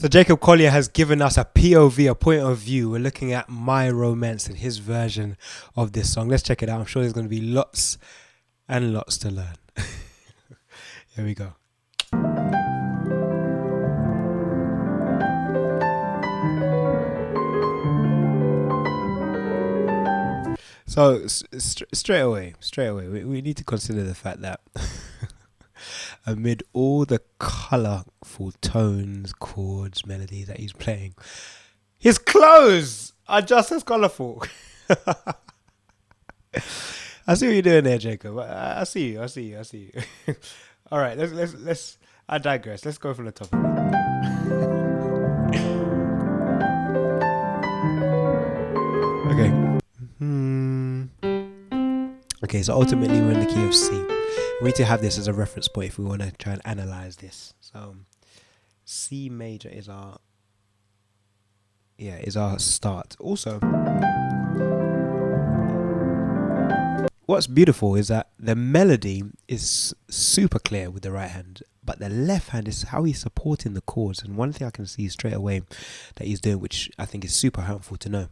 So Jacob Collier has given us a POV, a point of view. We're looking at My Romance and his version of this song. Let's check it out. I'm sure there's going to be lots and lots to learn. Here we go. So straight away, we need to consider the fact that amid all the colourful tones, chords, melodies that he's playing, his clothes are just as colourful. I see what you're doing there, Jacob. I see you. All right, let's. I digress. Let's go from the top. Okay. Okay, so ultimately we're in the key of C. We need to have this as a reference point if we want to try and analyze this. So C major is our start. Also, what's beautiful is that the melody is super clear with the right hand, but the left hand is how he's supporting the chords. And one thing I can see straight away that he's doing, which I think is super helpful to know,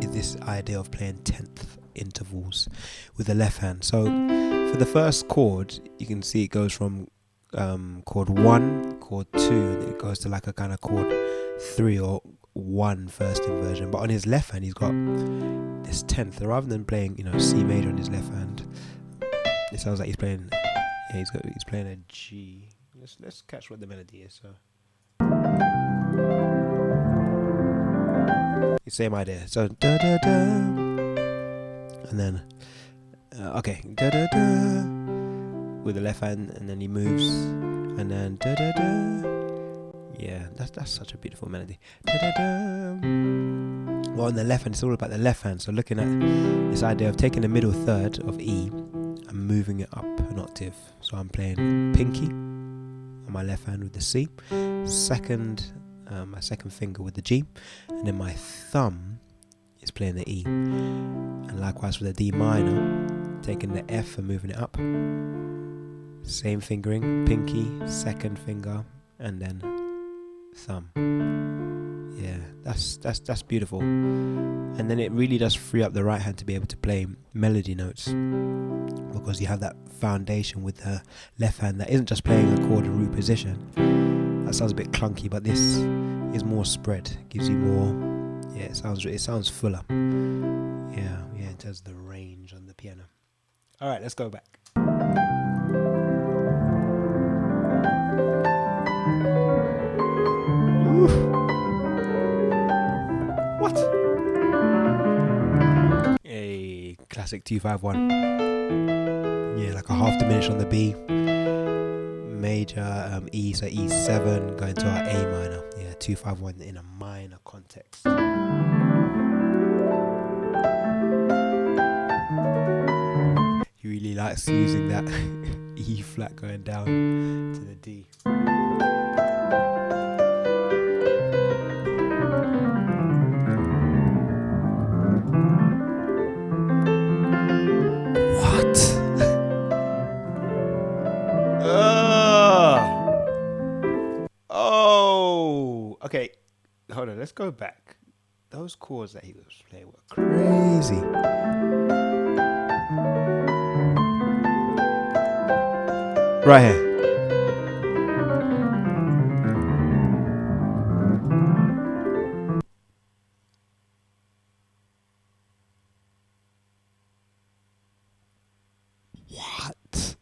is this idea of playing 10th intervals with the left hand. So for the first chord, you can see it goes from chord 1, chord 2, and it goes to like a kind of chord 3 or 1 first inversion. But on his left hand, he's got this 10th. Rather than playing, C major on his left hand, it sounds like he's playing. Yeah, he's playing a G. Let's catch what the melody is. So the same idea. So da da da, and then okay, da da da with the left hand, and then he moves, and then da da da. Yeah, that's such a beautiful melody. Da da da. Well, on the left hand, it's all about the left hand. So looking at this idea of taking the middle third of E and moving it up an octave. So I'm playing pinky on my left hand with the C, my second finger with the G, and then my thumb is playing the E. And likewise with the D minor, taking the F and moving it up. Same fingering, pinky, second finger, and then thumb. Yeah, that's beautiful. And then it really does free up the right hand to be able to play melody notes, because you have that foundation with the left hand that isn't just playing a chord in root position. That sounds a bit clunky, but this is more spread, gives you more. Yeah, it sounds fuller. Yeah, in terms of the range on the piano. All right, let's go back. Oof. What? A classic 2-5-1. Yeah, like a half diminished on the B. Major E, so E7 going to our A minor. Yeah, 2-5-1 in a minor context. He really likes using that E flat going down to the D. Okay, hold on, let's go back. Those chords that he was playing were crazy. Right here. What?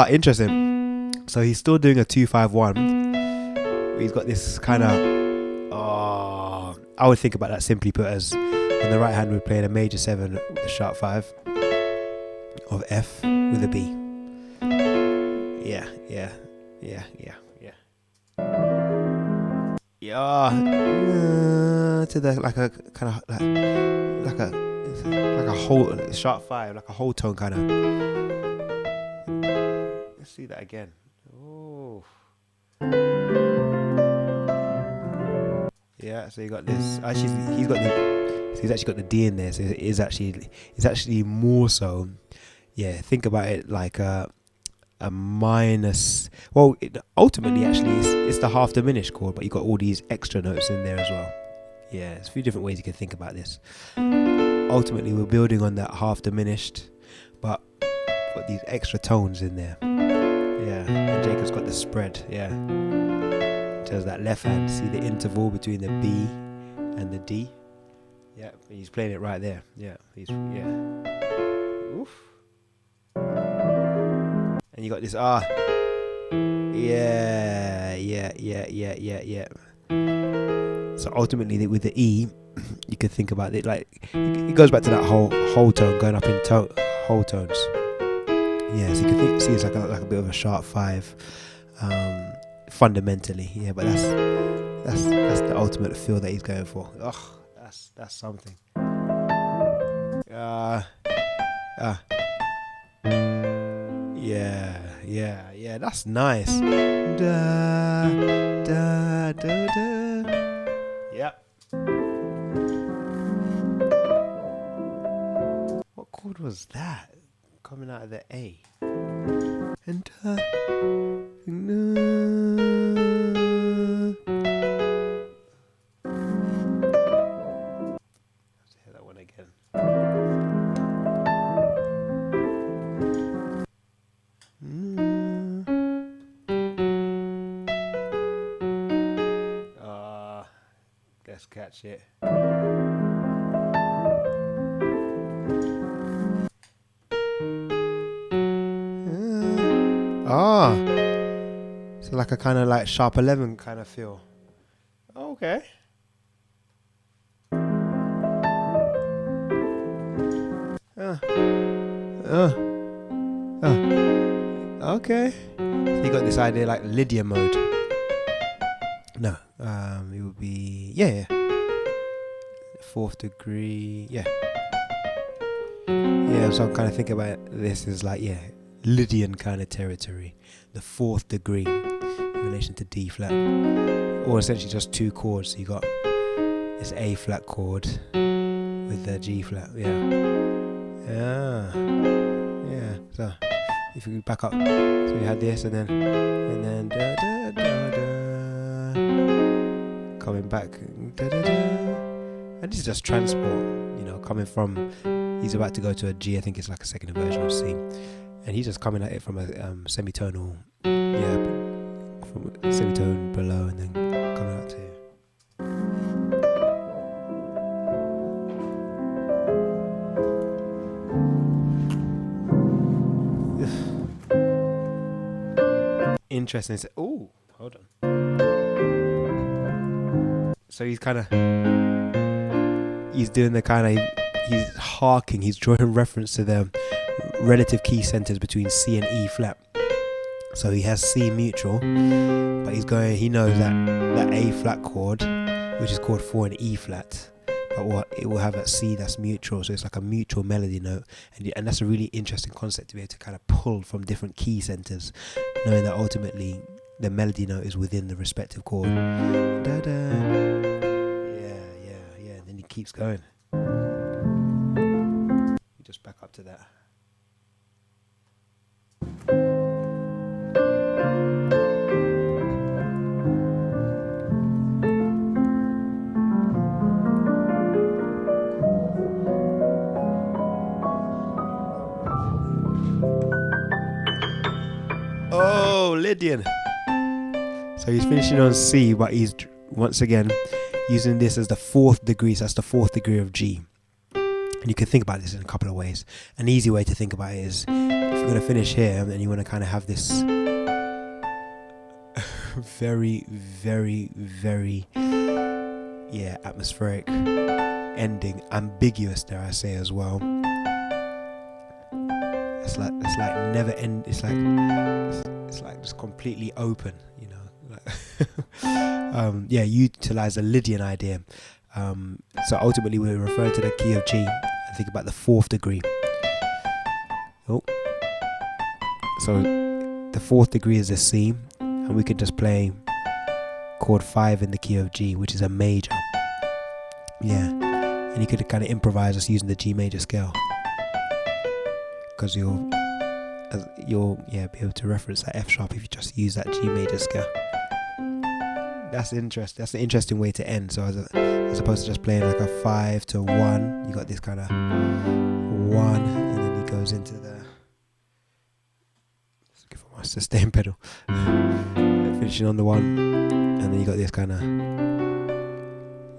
Interesting. So he's still doing a 2-5-1. He's got this kind of. I would think about that simply put as on the right hand we're playing a major 7 with a sharp 5 of F with a B. Yeah. To the like a kind of like a whole sharp 5, like a whole tone kind of. Let's see that again. Oh. Yeah, so you got this. Actually, he's actually got the D in there. So it's actually more so yeah, think about it like a minus. Well, ultimately, actually, it's the half diminished chord, but you got all these extra notes in there as well. Yeah, there's a few different ways you can think about this. Ultimately, we're building on that half diminished, but got these extra tones in there. Yeah, and Jacob's got the spread. Yeah, does that left hand. See the interval between the B and the D. Yeah, he's playing it right there. Yeah, Oof. And you got this R. Yeah. So ultimately, with the E, you could think about it like it goes back to that whole tone going up in whole tones. Yeah, so you can see it's like a bit of a sharp 5, fundamentally. Yeah, but that's the ultimate feel that he's going for. Ugh, that's something. Yeah, that's nice. Da, da, da, da. Yeah. What chord was that? Coming out of the A. And let's hear that one again. Let's catch it. So like a kind of like sharp 11 kind of feel. Okay. Okay. So you got this idea like Lydian mode. No, it would be yeah. 4th degree, yeah. So I'm kind of thinking about this as like Lydian kind of territory, the 4th degree in relation to D flat, or essentially just 2 chords. So you got this A flat chord with the G flat, So if we back up, so we had this and then da da da da, coming back, da da da, and this is just transport, coming from. He's about to go to a G. I think it's like a second version of C. And he's just coming at it from a semitonal, from a semitone below and then coming out to interesting. Oh, hold on. So he's doing the he's harking, he's drawing reference to the relative key centers between C and E flat. So he has C mutual, but he knows that A flat chord, which is chord 4 in E flat, but what it will have at C that's mutual, so it's like a mutual melody note, and that's a really interesting concept to be able to kind of pull from different key centers, knowing that ultimately the melody note is within the respective chord. Da da. Yeah, and then he keeps going. Just back up to that. Oh, Lydian. So he's finishing on C, but he's once again using this as the 4th degree. So that's the 4th degree of G. And you can think about this in a couple of ways. An easy way to think about it is if you're going to finish here and you want to kind of have this very, very, very atmospheric ending, ambiguous, dare I say, as well. It's like never end. It's like just completely open, utilize the Lydian idea. So ultimately we're referring to the key of G and think about the 4th degree. So the 4th degree is a C, and we can just play chord 5 in the key of G, which is a major. And you could kind of improvise just using the G major scale. because you'll be able to reference that F sharp if you just use that G major scale. That's interesting. That's an interesting way to end. So as opposed to just playing like a 5 to 1, you got this kind of 1, and then he goes into the. Let's look for my sustain pedal. Finishing on the 1, and then you got this kind of.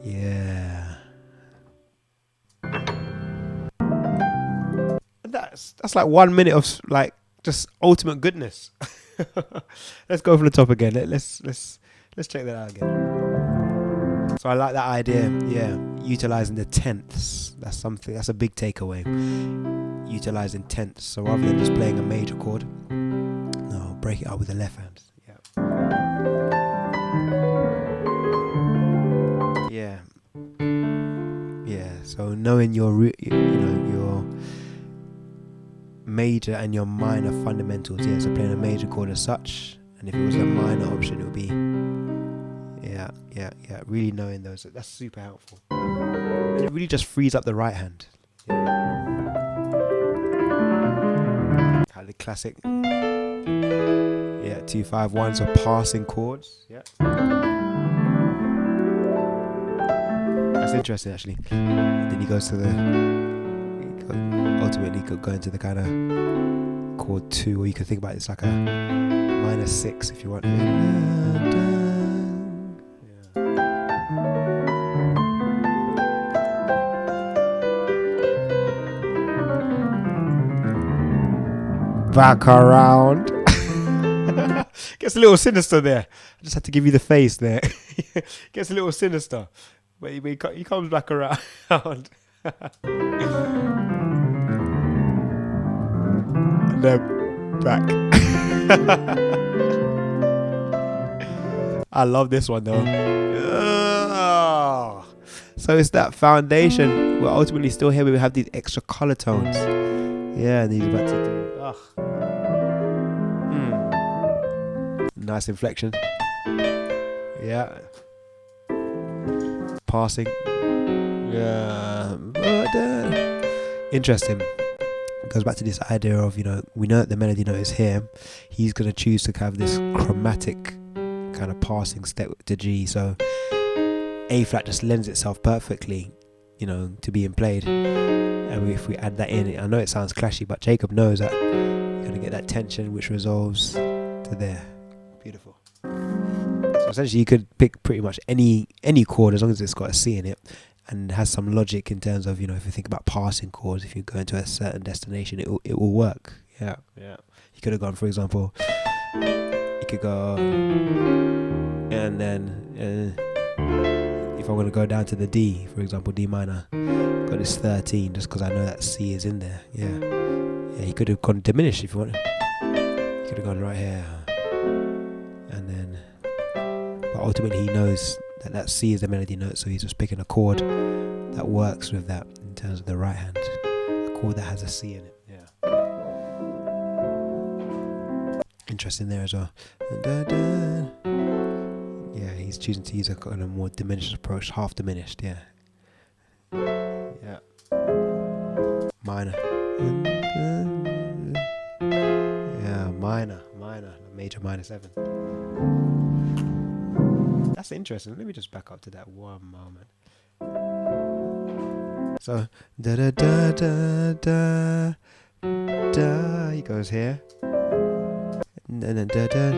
Yeah. That's like 1 minute of like just ultimate goodness. Let's go from the top again. Let's check that out again. So I like that idea. Yeah, utilizing the tenths. That's a big takeaway. Utilizing tenths. So rather than just playing a major chord, no, break it up with the left hand. Yeah. Yeah. So knowing your your major and your minor fundamentals. Yeah. So playing a major chord as such, and if it was a minor option, it would be. Yeah. Really knowing those, that's super helpful. And it really just frees up the right hand. Kind of classic. 2-5-1, so passing chords. Yeah. That's interesting actually. And then he goes to ultimately could go into the kind of chord 2, or you could think about it, it's like a minor 6 if you want. Back around. Gets a little sinister there. I just had to give you the face there. Gets a little sinister, but he comes back around. And then back. I love this one though. So it's that foundation. We're ultimately still here. We have these extra color tones. Yeah, and he's about to do. Nice inflection. Yeah. Passing. Yeah. Interesting. Goes back to this idea of, we know that the melody note is here. He's going to choose to have this chromatic kind of passing step to G. So A flat just lends itself perfectly, to being played. And if we add that in, I know it sounds clashy, but Jacob knows that you're going to get that tension which resolves to there. Beautiful. So essentially you could pick pretty much any chord as long as it's got a C in it and has some logic in terms of, if you think about passing chords, if you go into a certain destination, it will work. Yeah. You could have gone, for example, you could go, and then if I want to go down to the D, for example, D minor, got this 13 just because I know that C is in there. Yeah, you could have gone diminished if you wanted. You could have gone right here, and then, but ultimately he knows that C is the melody note, so he's just picking a chord that works with that in terms of the right hand, a chord that has a C in it. Yeah, interesting there as well. Yeah, he's choosing to use a kind of more diminished approach, half diminished. Yeah. Minor. Yeah, minor, major minor 7. That's interesting. Let me just back up to that one moment. So da da da da da da. He goes here, and then da da.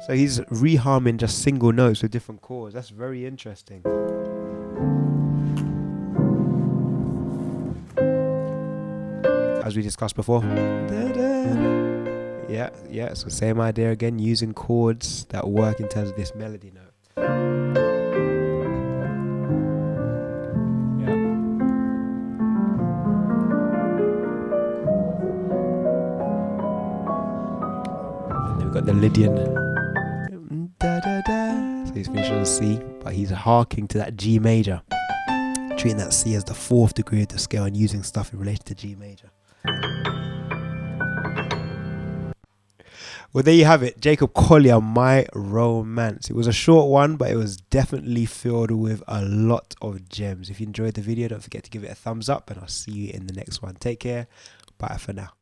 So he's reharming just single notes with different chords. That's very interesting. As we discussed before. Yeah, so same idea again, using chords that work in terms of this melody note. Yeah. And then we've got the Lydian. So he's finishing on C, but he's harking to that G major, treating that C as the 4th degree of the scale and using stuff in relation to G major. Well, there you have it. Jacob Collier, My Romance. It was a short one, but it was definitely filled with a lot of gems. If you enjoyed the video, don't forget to give it a thumbs up, and I'll see you in the next one. Take care. Bye for now.